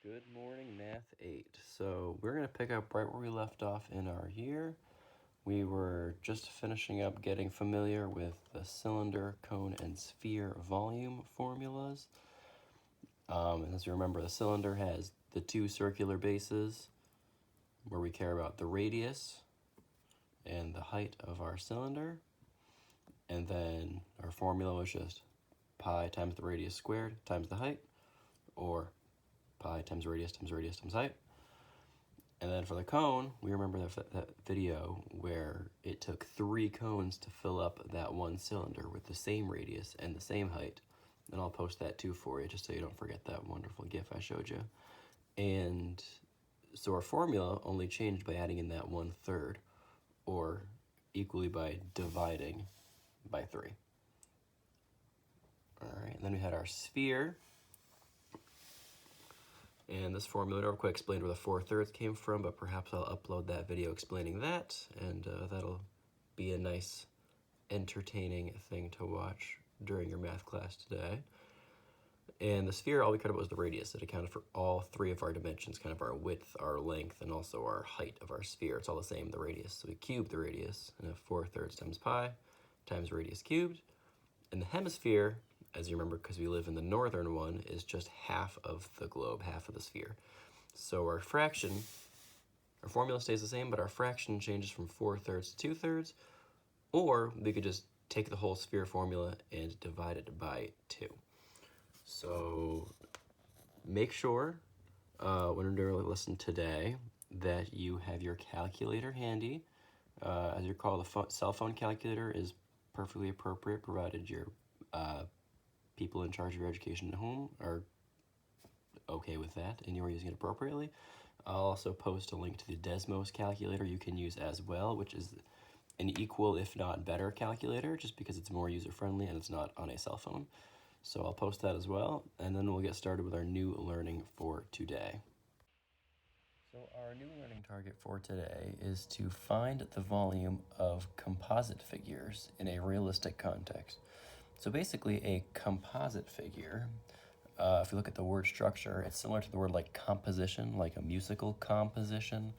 Good morning, Math 8. So we're going to pick up right where we left off in our year. We were just finishing up getting familiar with the cylinder, cone, and sphere volume formulas. And as you remember, the cylinder has the two circular bases where we care about the radius and the height of our cylinder. And then our formula was just pi times the radius squared times the height, or pi times radius times radius times height. And then for the cone, we remember that video where it took 3 cones to fill up that one cylinder with the same radius and the same height. And I'll post that too for you, just so you don't forget that wonderful GIF I showed you. And so our formula only changed by adding in that 1/3, or equally by dividing by 3. All right, and then we had our sphere. And this formula, real quick, explained where the 4/3 came from, but perhaps I'll upload that video explaining that, and that'll be a nice, entertaining thing to watch during your math class today. And the sphere, all we cared about was the radius. It accounted for all 3 of our dimensions, kind of our width, our length, and also our height of our sphere. It's all the same, the radius. So we cubed the radius, and have 4/3 times pi times radius cubed. And the hemisphere, as you remember, because we live in the northern one, is just half of the globe, half of the sphere. So our fraction, our formula stays the same, but our fraction changes from 4/3 to 2/3, or we could just take the whole sphere formula and divide it by 2. So make sure when you're doing a lesson today that you have your calculator handy. As you recall, the cell phone calculator is perfectly appropriate, provided your people in charge of your education at home are okay with that and you're using it appropriately. I'll also post a link to the Desmos calculator you can use as well, which is an equal, if not better, calculator, just because it's more user-friendly and it's not on a cell phone. So I'll post that as well, and then we'll get started with our new learning for today. So our new learning target for today is to find the volume of composite figures in a realistic context. So basically a composite figure, if you look at the word structure, it's similar to the word like composition, like a musical composition,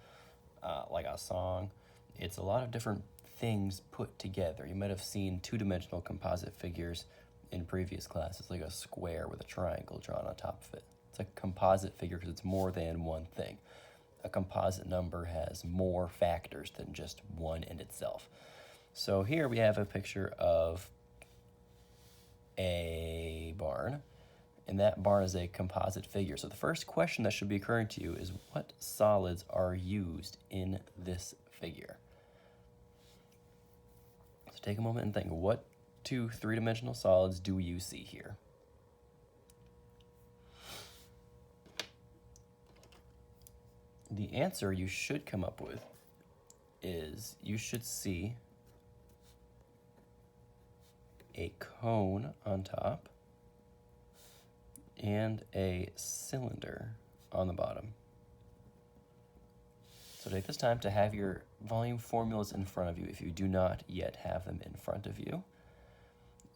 like a song. It's a lot of different things put together. You might have seen 2-dimensional composite figures in previous classes, like a square with a triangle drawn on top of it. It's a composite figure because it's more than one thing. A composite number has more factors than just one in itself. So here we have a picture of a barn, and that barn is a composite figure. So the first question that should be occurring to you is, what solids are used in this figure? So take a moment and think, what 2 3-dimensional solids do you see here? The answer you should come up with is you should see a cone on top and a cylinder on the bottom. So take this time to have your volume formulas in front of you if you do not yet have them in front of you.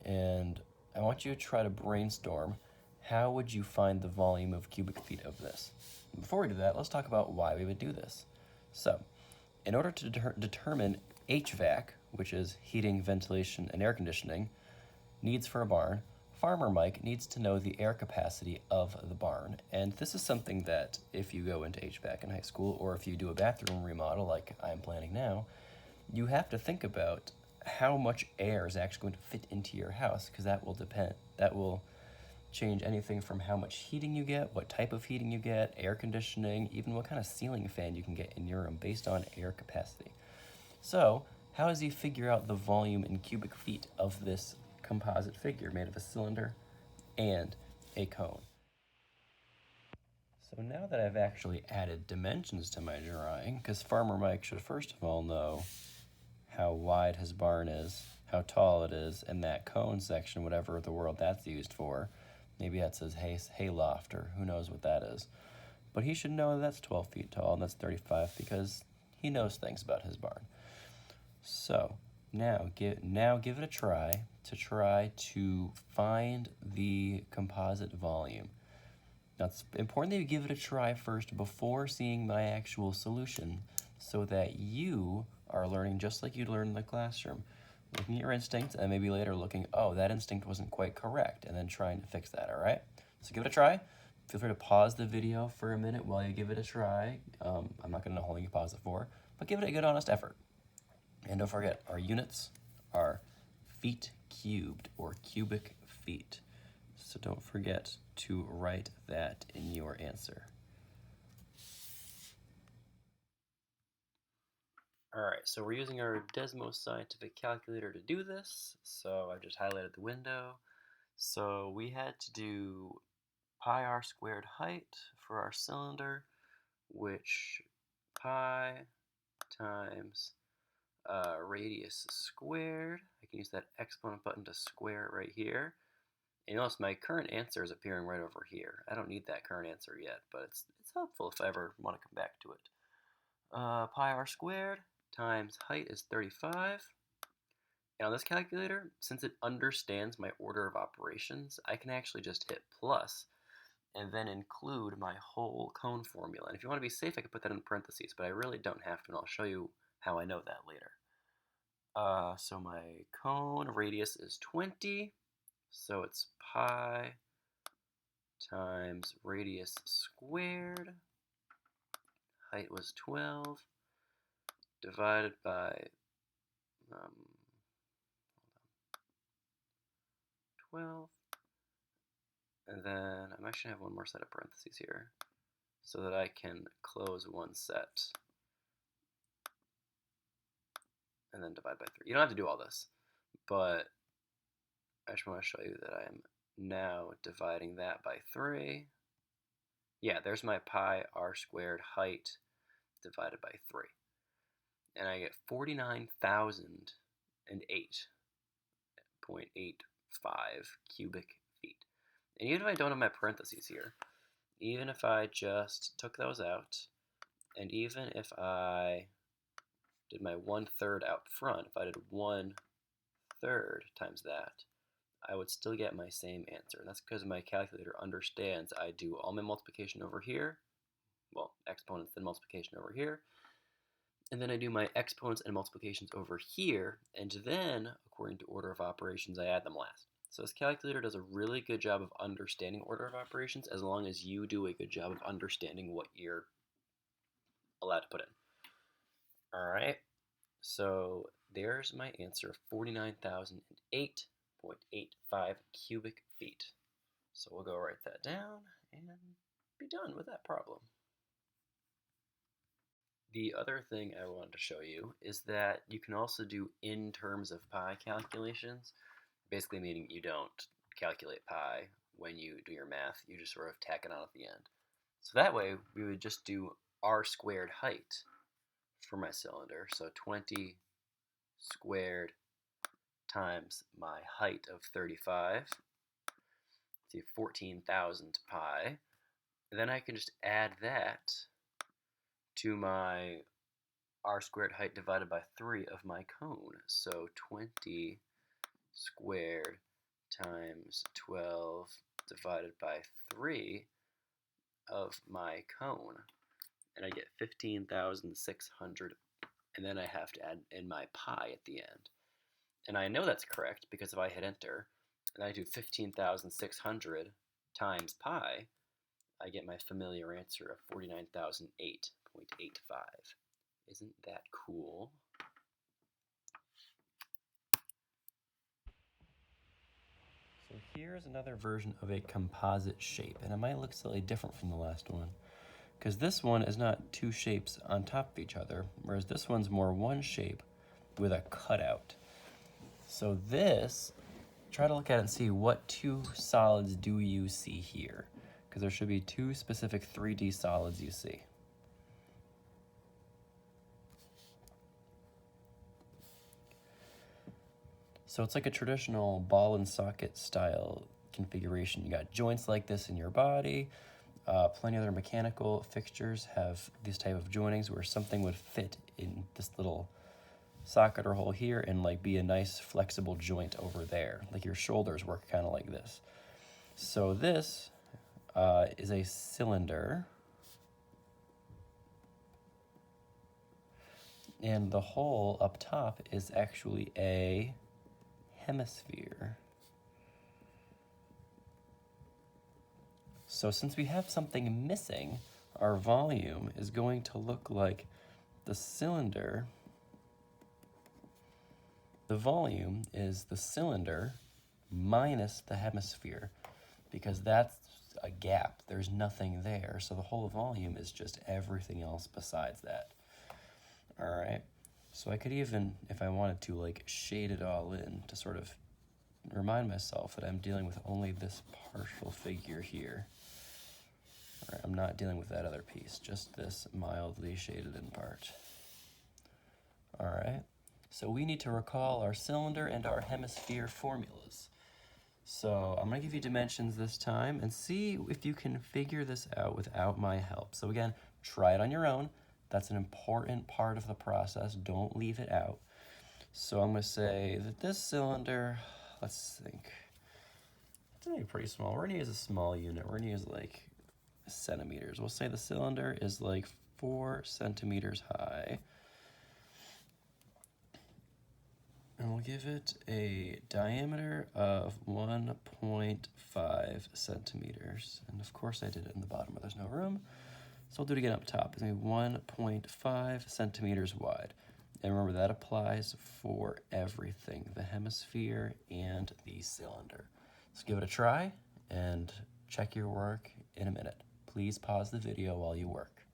And I want you to try to brainstorm, how would you find the volume of cubic feet of this? Before we do that, let's talk about why we would do this. So, in order to determine HVAC, which is heating, ventilation, and air conditioning, needs for a barn, Farmer Mike needs to know the air capacity of the barn. And this is something that if you go into HVAC in high school, or if you do a bathroom remodel like I'm planning now, you have to think about how much air is actually going to fit into your house, because that will change anything from how much heating you get, what type of heating you get, air conditioning, even what kind of ceiling fan you can get in your room based on air capacity. So how does he figure out the volume in cubic feet of this composite figure made of a cylinder and a cone? So now that I've actually added dimensions to my drawing, because Farmer Mike should first of all know how wide his barn is, how tall it is, and that cone section, whatever the word that's used for, maybe that says hay loft, or who knows what that is. But he should know that that's 12 feet tall and that's 35, because he knows things about his barn. So now give it a try to find the composite volume. Now it's important that you give it a try first before seeing my actual solution so that you are learning just like you'd learn in the classroom. Looking at your instinct and maybe later looking, oh, that instinct wasn't quite correct, and then trying to fix that, all right? So give it a try. Feel free to pause the video for a minute while you give it a try. I'm not going to know how long you pause it for, but give it a good, honest effort. And don't forget, our units are feet cubed, or cubic feet. So don't forget to write that in your answer. All right, so we're using our Desmos scientific calculator to do this. So I've just highlighted the window. So we had to do pi r squared height for our cylinder, which pi times radius squared. I can use that exponent button to square it right here. And notice my current answer is appearing right over here. I don't need that current answer yet, but it's helpful if I ever want to come back to it. Pi r squared times height is 35. And on this calculator, since it understands my order of operations, I can actually just hit plus and then include my whole cone formula. And if you want to be safe, I can put that in parentheses, but I really don't have to, and I'll show you how I know that later. So my cone radius is 20, so it's pi times radius squared. Height was 12, divided by 12. And then I'm actually going to have one more set of parentheses here so that I can close one set and then divide by 3. You don't have to do all this, but I just want to show you that I am now dividing that by 3. Yeah, there's my pi r squared height divided by 3. And I get 49,008.85 cubic feet. And even if I don't have my parentheses here, even if I just took those out, and even if I did my 1/3 out front, if I did 1/3 times that, I would still get my same answer. And that's because my calculator understands I do all my multiplication over here, well, exponents then multiplication over here, and then I do my exponents and multiplications over here, and then, according to order of operations, I add them last. So this calculator does a really good job of understanding order of operations as long as you do a good job of understanding what you're allowed to put in. All right, so there's my answer of 49,008.85 cubic feet. So we'll go write that down and be done with that problem. The other thing I wanted to show you is that you can also do in terms of pi calculations, basically meaning you don't calculate pi when you do your math, you just sort of tack it on at the end. So that way we would just do r squared height for my cylinder, so 20 squared times my height of 35, see 14,000 pi, and then I can just add that to my r squared height divided by 3 of my cone. So 20 squared times 12 divided by 3 of my cone. And I get 15,600. And then I have to add in my pi at the end. And I know that's correct because if I hit enter and I do 15,600 times pi, I get my familiar answer of 49,008.85. Isn't that cool? So here's another version of a composite shape, and it might look slightly different from the last one, because this one is not two shapes on top of each other, whereas this one's more one shape with a cutout. So this, try to look at it and see what two solids do you see here, because there should be two specific 3D solids you see. So it's like a traditional ball and socket style configuration. You got joints like this in your body. Plenty of other mechanical fixtures have this type of joinings where something would fit in this little socket or hole here and like be a nice flexible joint over there. Like your shoulders work kind of like this. So this is a cylinder. And the hole up top is actually a hemisphere. So since we have something missing, our volume is going to look like the cylinder. The volume is the cylinder minus the hemisphere, because that's a gap. There's nothing there. So the whole volume is just everything else besides that. All right. So I could even, if I wanted to, like shade it all in to sort of remind myself that I'm dealing with only this partial figure here. All right, I'm not dealing with that other piece, just this mildly shaded in part. All right. So we need to recall our cylinder and our hemisphere formulas. So I'm going to give you dimensions this time and see if you can figure this out without my help. So again, try it on your own. That's an important part of the process. Don't leave it out. So I'm going to say that this cylinder, let's think, it's going to be pretty small. We're going to use a small unit. We're going to use like centimeters. We'll say the cylinder is like 4 centimeters high. And we'll give it a diameter of 1.5 centimeters. And of course I did it in the bottom where there's no room. So I'll do it again up top. It's going to be 1.5 centimeters wide. And remember, that applies for everything, the hemisphere and the cylinder. So give it a try and check your work in a minute. Please pause the video while you work.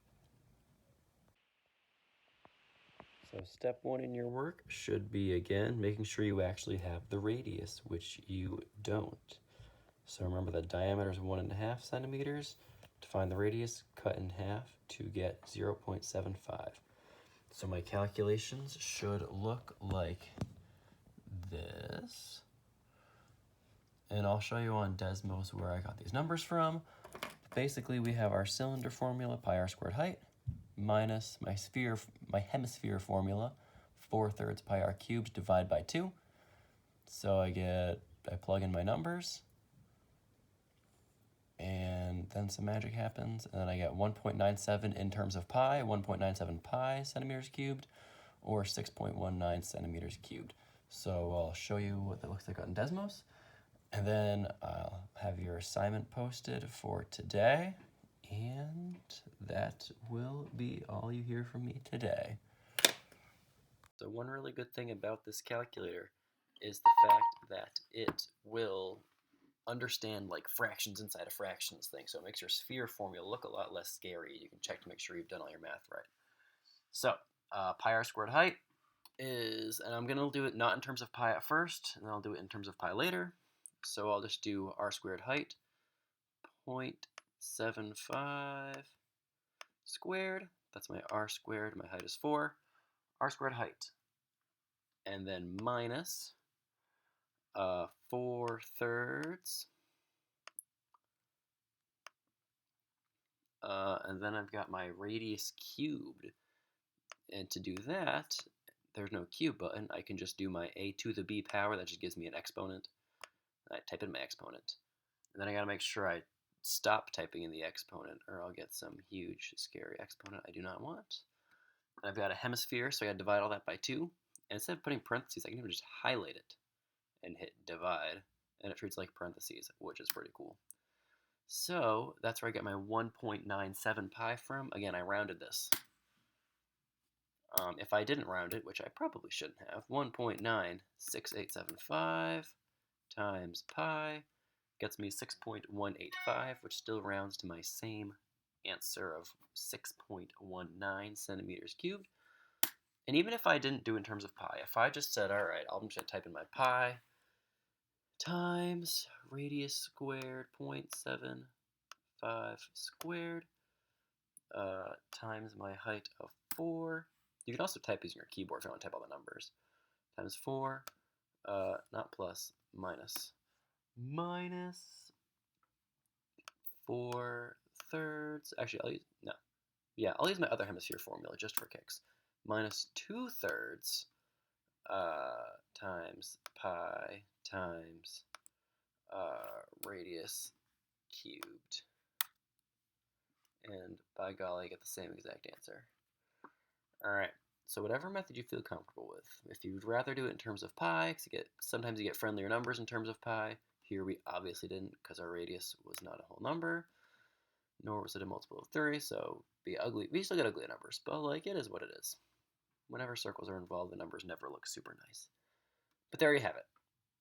So step 1 in your work should be, again, making sure you actually have the radius, which you don't. So remember that diameter is 1.5 centimeters. To find the radius, cut in half to get 0.75. So my calculations should look like this. And I'll show you on Desmos where I got these numbers from. Basically, we have our cylinder formula, pi r squared height, minus my hemisphere formula, 4/3 pi r cubed divided by 2. So I plug in my numbers, and then some magic happens, and then I get 1.97 in terms of pi, 1.97 pi centimeters cubed, or 6.19 centimeters cubed. So I'll show you what that looks like on Desmos, and then I'll have your assignment posted for today, and that will be all you hear from me today. So one really good thing about this calculator is the fact that it will understand like fractions inside a fractions thing. So it makes your sphere formula look a lot less scary. You can check to make sure you've done all your math right. So pi r squared height is, and I'm going to do it not in terms of pi at first, and then I'll do it in terms of pi later. So I'll just do r squared height, 0.75 squared. That's my r squared. My height is 4. R squared height. And then minus 4/3. And then I've got my radius cubed. And to do that, there's no cube button. I can just do my a to the b power. That just gives me an exponent. I type in my exponent. And then I got to make sure I stop typing in the exponent, or I'll get some huge, scary exponent I do not want. And I've got a hemisphere, so I got to divide all that by 2. And instead of putting parentheses, I can even just highlight it and hit divide. And it treats like parentheses, which is pretty cool. So that's where I get my 1.97 pi from. Again, I rounded this. If I didn't round it, which I probably shouldn't have, 1.96875 times pi gets me 6.185, which still rounds to my same answer of 6.19 centimeters cubed. And even if I didn't do it in terms of pi, if I just said, all right, I'm just going to type in my pi times radius squared 0.75 squared times my height of 4. You can also type using your keyboard if you want to type all the numbers. Times 4, not plus, minus 4/3. Actually, I'll use my other hemisphere formula just for kicks. Minus 2/3 times pi times radius cubed. and by golly, I get the same exact answer. All right, so whatever method you feel comfortable with. If you'd rather do it in terms of pi, because sometimes you get friendlier numbers in terms of pi. Here we obviously didn't, because our radius was not a whole number, nor was it a multiple of 3, so be ugly. We still get ugly numbers, but like, it is what it is. Whenever circles are involved, the numbers never look super nice. But there you have it.